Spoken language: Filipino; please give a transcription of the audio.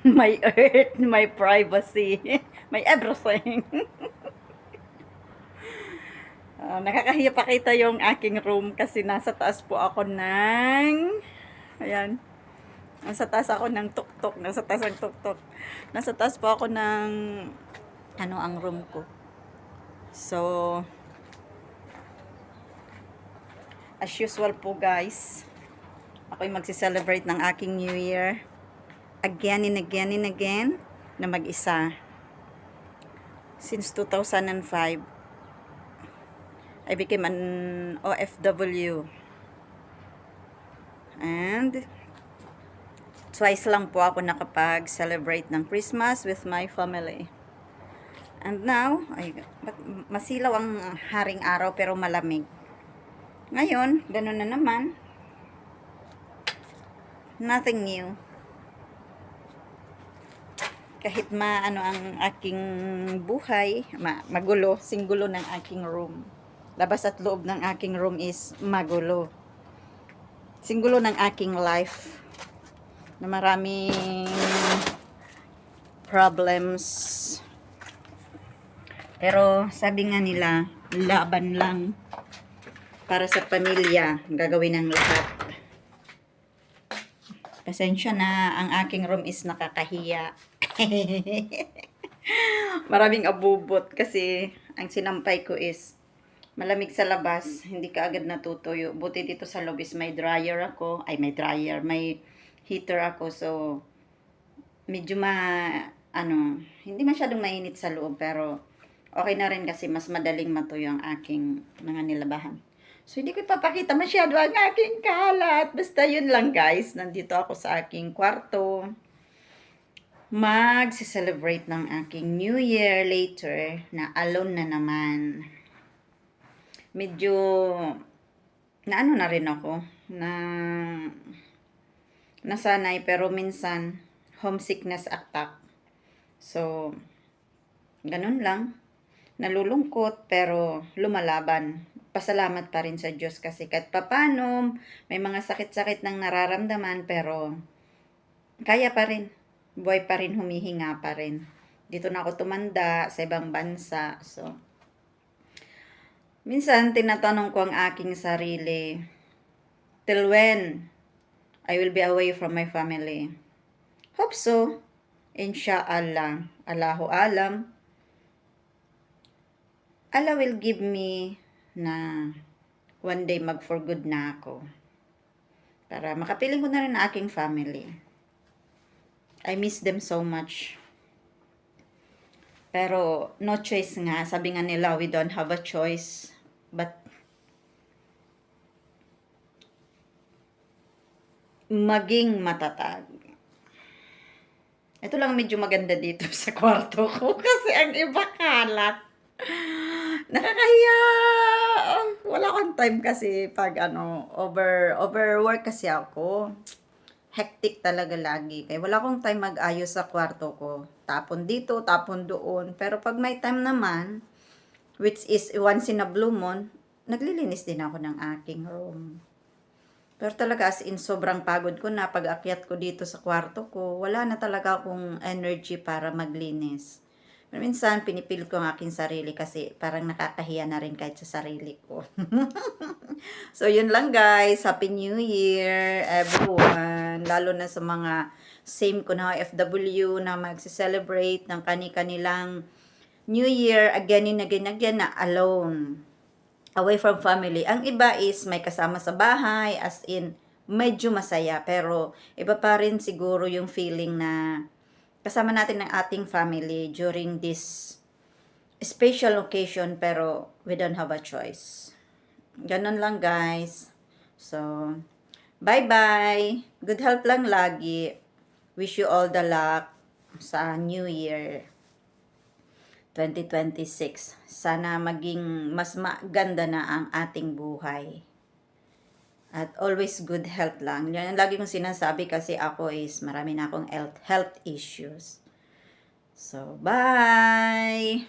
my earth, my privacy, my everything. Nakakahiya pakita yung aking room kasi nasa taas po ako ng, ayan, nasa taas ako ng tuktok, nasa taas ng tuktok. Nasa taas po ako ng, ano ang room ko. So, as usual po guys, ako'y magsi-celebrate ng aking New Year. Again and again and again, na mag-isa. Since 2005, I became an OFW. And twice lang po ako nakapag-celebrate ng Christmas with my family. And now, masilaw ang haring araw pero malamig. Ngayon, ganun na naman. Nothing new. Kahit ano ang aking buhay, magulo, singgulo ng aking room. Labas at loob ng aking room is magulo. Singgulo ng aking life na maraming problems. Pero sabi nga nila, laban lang para sa pamilya, gagawin ng lahat. Pasensya na, ang aking room is nakakahiya. Maraming abubot kasi ang sinampay ko is malamig sa labas, hindi ka agad natutuyo. Buti dito sa loob is may dryer ako. Ay, may dryer, may heater ako. So, medyo hindi masyadong mainit sa loob. Pero, okay na rin kasi mas madaling matuyo ang aking mga nilabahan. So, hindi ko ipapakita masyado ang aking kalat. Basta yun lang guys. Nandito ako sa aking kwarto. Mag-celebrate ng aking New Year later na alone na naman. Medyo na rin ako na nasanay pero minsan homesickness attack. So, ganun lang. Nalulungkot pero lumalaban. Pasalamat pa rin sa Diyos kasi kahit papano may mga sakit-sakit nang nararamdaman pero kaya pa rin. Buhay pa rin, humihinga pa rin. Dito na ako tumanda sa ibang bansa. So, minsan tinatanong ko ang aking sarili, till when I will be away from my family? Hope so. Insha'Allah. Allahu alam. Allah will give me na one day mag-for good na ako. Para makapiling ko na rin ang aking family. I miss them so much. Pero no choice nga. Sabi nga nila, we don't have a choice. But maging matatag. Ito lang medyo maganda dito sa kwarto ko kasi ang iba kalat. Nakakahiya. Wala akong time kasi pag overwork kasi ako. Hectic talaga lagi. Kaya wala akong time mag-ayos sa kwarto ko. Tapon dito, tapon doon. Pero pag may time naman, which is once in a blue moon, naglilinis din ako ng aking room. Pero talaga as in sobrang pagod ko na pag-akyat ko dito sa kwarto ko, wala na talaga akong energy para maglinis. Pero minsan, pinipilit ko ang aking sarili kasi parang nakakahiya na rin kahit sa sarili ko. So, yun lang guys. Happy New Year, everyone. Lalo na sa mga same ko na OFW na magsi-celebrate ng kani-kanilang New Year again and again na alone. Away from family. Ang iba is may kasama sa bahay, as in, medyo masaya. Pero, iba pa rin siguro yung feeling na kasama natin ng ating family during this special occasion pero we don't have a choice. Ganun lang guys. So, bye-bye. Good health lang lagi. Wish you all the luck sa New Year 2026. Sana maging mas maganda na ang ating buhay. At always good health lang. Yan ang lagi kong sinasabi kasi ako is marami na akong health issues. So, bye!